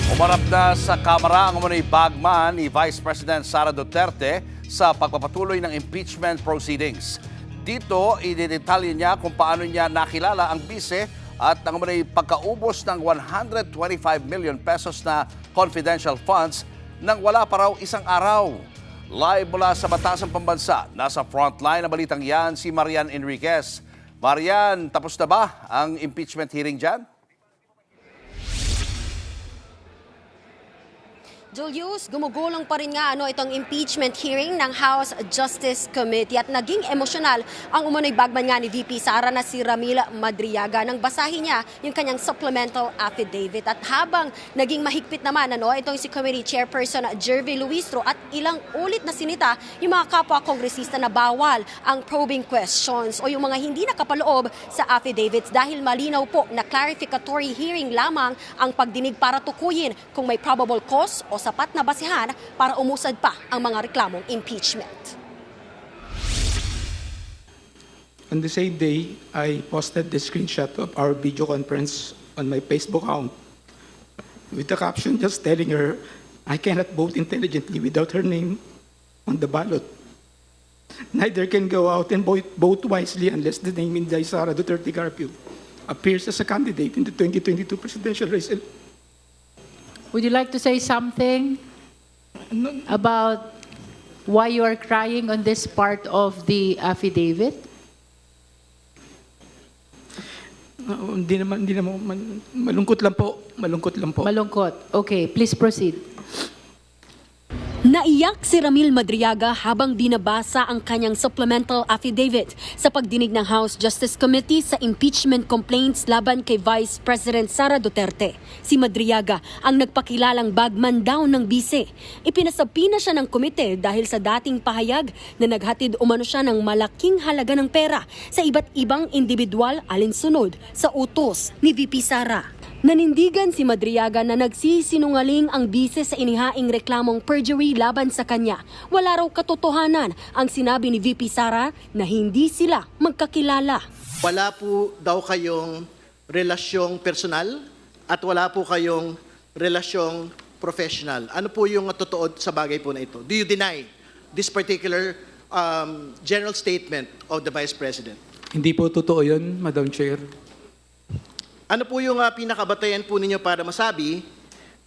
Umarap na sa Kamara ang umunay bagman ni Vice President Sara Duterte sa pagpapatuloy ng impeachment proceedings. Dito, ididetalye niya kung paano niya nakilala ang bise at ang umunay pagkaubos ng 125 million pesos na confidential funds nang wala pa raw isang araw. Live mula sa Batasan Pambansa, nasa frontline na balitang yan si Marian Enriquez. Marian, tapos na ba ang impeachment hearing dyan? Julius, gumugulong pa rin nga itong impeachment hearing ng House Justice Committee at naging emosyonal ang umunay bagman nga ni VP Sara na si Ramil Madriaga nang basahin niya yung kanyang supplemental affidavit. At habang naging mahigpit naman itong si Committee Chairperson Jervy Luistro at ilang ulit na sinita yung mga kapwa-kongresista na bawal ang probing questions o yung mga hindi nakapaloob sa affidavits dahil malinaw po na clarificatory hearing lamang ang pagdinig para tukuyin kung may probable cause o sapat na basihan para umusad pa ang mga reklamong impeachment. On the same day, I posted the screenshot of our video conference on my Facebook account with the caption just telling her, I cannot vote intelligently without her name on the ballot. Neither can go out and vote wisely unless the name Inday Sara Duterte Carpio appears as a candidate in the 2022 presidential race. Would you like to say something about why you are crying on this part of the affidavit? Hindi naman, malungkot lang po. Malungkot. Okay, please proceed. Naiyak si Ramil Madriaga habang binabasa ang kanyang supplemental affidavit sa pagdinig ng House Justice Committee sa impeachment complaints laban kay Vice President Sara Duterte. Si Madriaga ang nagpakilalang bagman daw ng bise. Ipinasapi na siya ng komite dahil sa dating pahayag na naghatid umano siya ng malaking halaga ng pera sa iba't ibang individual alinsunod sa utos ni VP Sara. Nanindigan si Madriaga na nagsisinungaling ang bise sa inihaing reklamong perjury laban sa kanya. Wala raw katotohanan ang sinabi ni VP Sara na hindi sila magkakilala. Wala po daw kayong relasyong personal at wala po kayong relasyong professional. Ano po yung totoo sa bagay po na ito? Do you deny this particular general statement of the Vice President? Hindi po totoo yun, Madam Chair. Ano po yung pinakabatayan po ninyo para masabi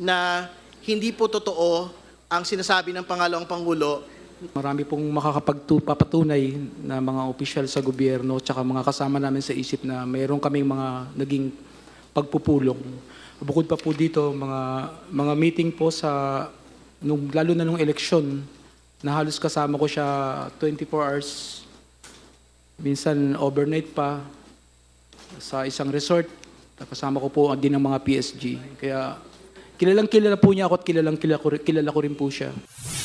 na hindi po totoo ang sinasabi ng pangalawang Pangulo? Marami pong makakapagpapatunay na mga opisyal sa gobyerno tsaka mga kasama namin sa isip na mayroon kaming mga naging pagpupulong. Bukod pa po dito, mga meeting po sa, lalo na nung eleksyon, na halos kasama ko siya 24 hours, minsan overnight pa, sa isang resort. Kasama ko po din ang mga PSG. Kaya kilala po niya ako at kilala ko rin po siya.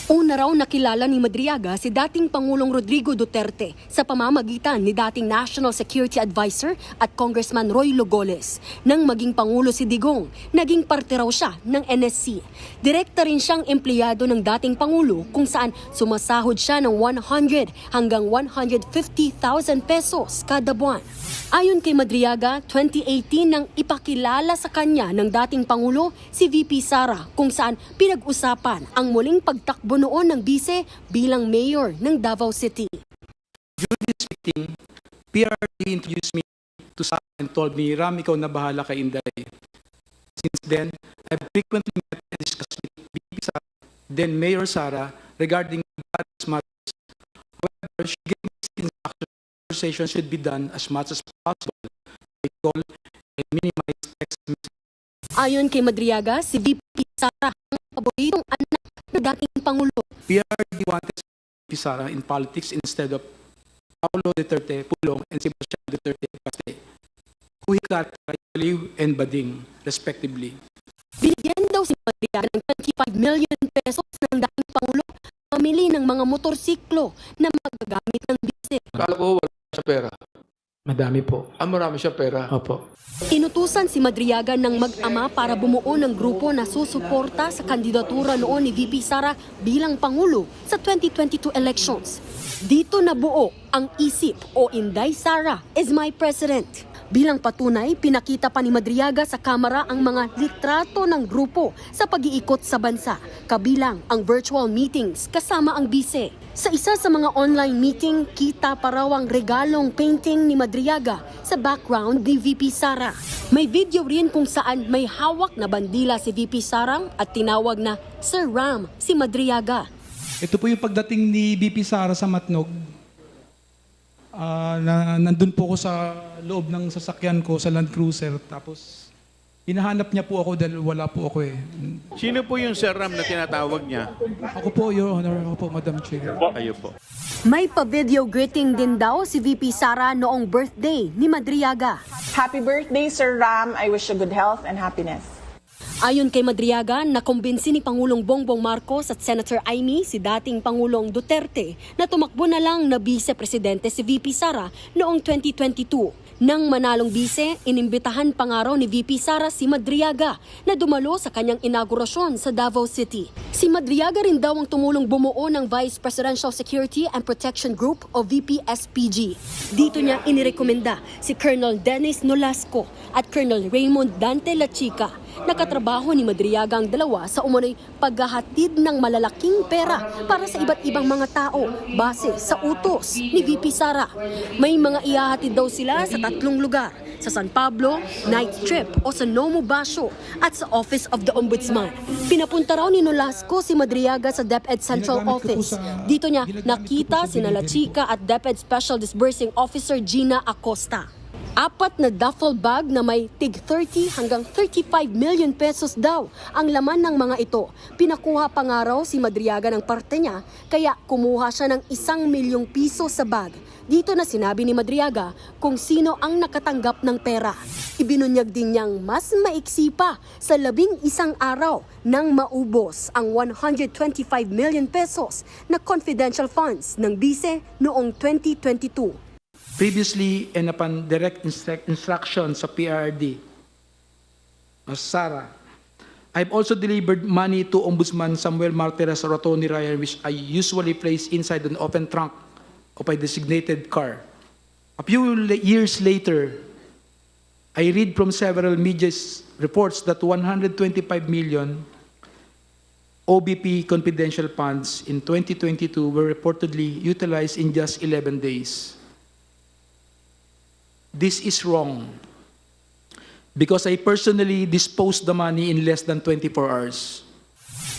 Una raw nakilala ni Madriaga si dating Pangulong Rodrigo Duterte sa pamamagitan ni dating National Security Advisor at Congressman Roy Logoles. Nang maging Pangulo si Digong, naging parte raw siya ng NSC. Direkta rin siyang empleyado ng dating Pangulo kung saan sumasahod siya ng 100 hanggang 150,000 pesos kada buwan. Ayon kay Madriaga, 2018 nang ipakilala sa kanya ng dating Pangulo si VP Sara kung saan pinag-usapan ang muling pagtakbo noon ng bise bilang mayor ng Davao City. During this meeting, PRD introduced me to Sara and told me, Ram, ikaw na bahala kay Inday. Since then, I've frequently met and discussed with VP Sara, then Mayor Sara, regarding various matters. However, she gave me instructions conversation should be done as much as possible by call and minimize text message. Ayon kay Madriaga, si VP Sara ang paboritong anak ng dating Pangulo. PRD wanted VP Sara in politics instead of Paulo Duterte Pulong and Sebastian Duterte Paste, who he characterized Aliw and Bading, respectively. Binigyan daw si Madriaga ng 25 million pesos ng dating Pangulo pamili ng mga motorsiklo na magagamit ng bise. Akala ko wala siya pera. Madami po. Marami siya pera. Opo. Inutusan si Madriaga ng mag-ama para bumuo ng grupo na susuporta sa kandidatura noon ni VP Sara bilang Pangulo sa 2022 elections. Dito nabuo ang isip o Inday Sara is my president. Bilang patunay, pinakita pa ni Madriaga sa kamera ang mga litrato ng grupo sa pag-iikot sa bansa, kabilang ang virtual meetings kasama ang bise. Sa isa sa mga online meeting, kita pa raw ang regalong painting ni Madriaga sa background ni VP Sara. May video rin kung saan may hawak na bandila si VP Sara at tinawag na Sir Ram si Madriaga. Ito po yung pagdating ni VP Sara sa Matnog. Nandun po ako sa loob ng sasakyan ko sa Land Cruiser. Tapos hinahanap niya po ako dahil wala po ako eh. Sino po yung Sir Ram na tinatawag niya? Ako po, Your Honor. Ako po, Madam Chair. Kayo po. May pa-video greeting din daw si VP Sara noong birthday ni Madriaga. Happy birthday, Sir Ram. I wish you good health and happiness. Ayon kay Madriaga, nakumbinsi ni Pangulong Bongbong Marcos at Senator Amy si dating Pangulong Duterte na tumakbo na lang na vice-presidente si VP Sara noong 2022. Nang manalong bise, inimbitahan pa nga raw ni VP Sara si Madriaga na dumalo sa kanyang inaugurasyon sa Davao City. Si Madriaga rin daw ang tumulong bumuo ng Vice Presidential Security and Protection Group o VPSPG. Dito niya inirekomenda si Colonel Dennis Nolasco at Colonel Raymond Dante Lachica. Nakatrabaho ni Madriaga ang dalawa sa umunoy paghahatid ng malalaking pera para sa iba't ibang mga tao base sa utos ni VP Sara. May mga ihahatid daw sila sa 3 lugar, sa San Pablo, Night Trip o sa Nomo Basho at sa Office of the Ombudsman. Pinapunta raw ni Nolasco si Madriaga sa DepEd Central Office. Dito niya nakita si Lachica at DepEd Special Disbursing Officer Gina Acosta. 4 na duffel bag na may tig 30 hanggang 35 million pesos daw ang laman ng mga ito. Pinakuha pa nga raw si Madriaga ng parte niya, kaya kumuha siya ng 1 milyong piso sa bag. Dito na sinabi ni Madriaga kung sino ang nakatanggap ng pera. Ibinunyag din niyang mas maiksi pa sa 11 araw nang maubos ang 125 million pesos na confidential funds ng bise noong 2022. Previously and upon direct instruction sa PRRD, Sara, I've also delivered money to Ombudsman Samuel Martires or Tony Ryan, which I usually place inside an open trunk of a designated car. A few years later, I read from several media reports that 125 million OBP confidential funds in 2022 were reportedly utilized in just 11 days. This is wrong because I personally disposed the money in less than 24 hours.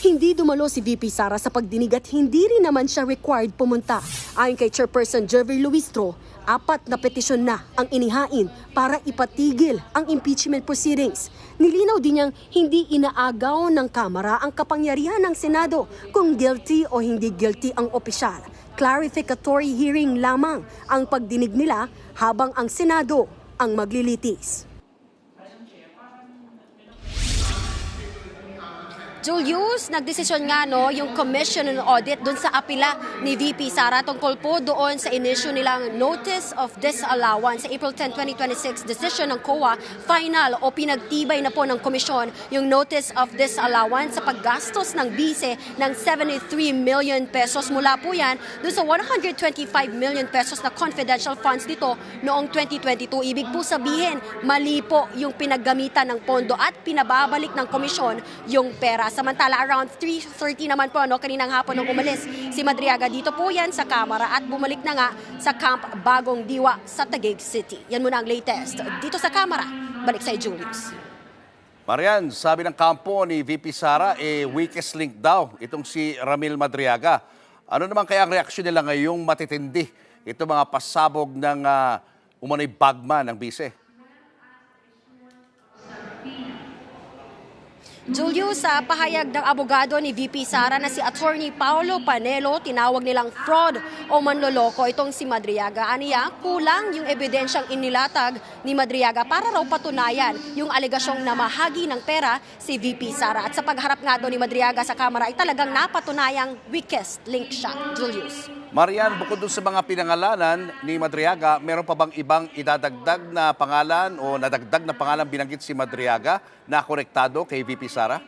Hindi dumalo si VP Sara sa pagdinig at hindi rin naman siya required pumunta. Ayon kay Chairperson Jervy Luistro, 4 na petisyon na ang inihain para ipatigil ang impeachment proceedings. Nilinaw din niyang hindi inaagaw ng Kamara ang kapangyarihan ng Senado kung guilty o hindi guilty ang opisyal. Clarificatory hearing lamang ang pagdinig nila habang ang Senado ang maglilitis. Julius, nagdesisyon nga yung Commission on Audit dun sa apila ni VP Sara tungkol po doon sa inisyu nilang Notice of Disallowance sa April 10, 2026 decision ng COA, final o pinagtibay na po ng komisyon yung Notice of Disallowance sa paggastos ng bise ng 73 million pesos. Mula po yan dun sa 125 million pesos na confidential funds dito noong 2022. Ibig po sabihin, mali po yung pinaggamitan ng pondo at pinababalik ng komisyon yung pera. Samantala, around 3:30 naman po, kaninang hapon nung umalis si Madriaga, dito po yan sa Kamara at bumalik na nga sa Camp Bagong Diwa sa Taguig City. Yan muna ang latest dito sa Kamara. Balik sa Julius. Marian, sabi ng kampo ni VP Sara, weakest link daw itong si Ramil Madriaga. Ano naman kaya ang reaksyon nila ngayong matitindi ito mga pasabog ng umano'y bagman ng bise? Julius, sa pahayag ng abogado ni VP Sara na si Attorney Paulo Panelo, tinawag nilang fraud o manloloko itong si Madriaga. Aniya, kulang yung ebidensyang inilatag ni Madriaga para raw patunayan yung alegasyong namahagi ng pera si VP Sara. At sa pagharap nga doon ni Madriaga sa Kamara ay talagang napatunayang weakest link siya. Julius. Marian, bukod dun sa mga pinangalanan ni Madriaga, meron pa bang ibang idadagdag na pangalan o nadagdag na pangalan binanggit si Madriaga na konektado kay VP Sara?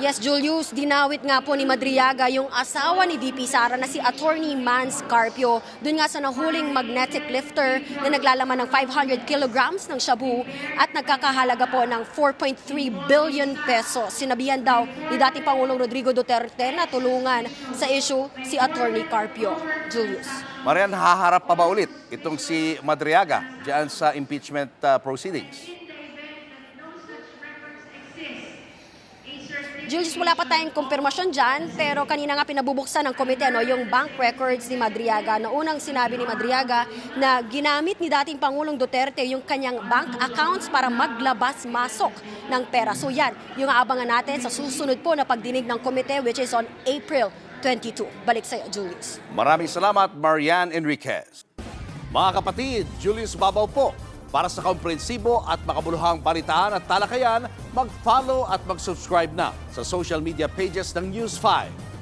Yes, Julius, dinawit nga po ni Madriaga yung asawa ni VP Sara na si Attorney Mans Carpio. Doon nga sa nahuling magnetic lifter na naglalaman ng 500 kilograms ng shabu at nagkakahalaga po ng 4.3 billion pesos. Sinabihan daw ni dating Pangulong Rodrigo Duterte na tulungan sa issue si Attorney Carpio. Julius. Marian, haharap pa ba ulit itong si Madriaga diyan sa impeachment proceedings? Julius, wala pa tayong kumpirmasyon dyan, pero kanina nga pinabubuksan ng komite yung bank records ni Madriaga. Na unang sinabi ni Madriaga na ginamit ni dating Pangulong Duterte yung kanyang bank accounts para maglabas-masok ng pera. So yan, yung aabangan natin sa susunod po na pagdinig ng komite, which is on April 22. Balik sa'yo, Julius. Maraming salamat, Marian Enriquez. Mga kapatid, Julius Babaw po. Para sa komprehensibo at makabuluhang balitaan at talakayan, mag-follow at mag-subscribe na sa social media pages ng News 5.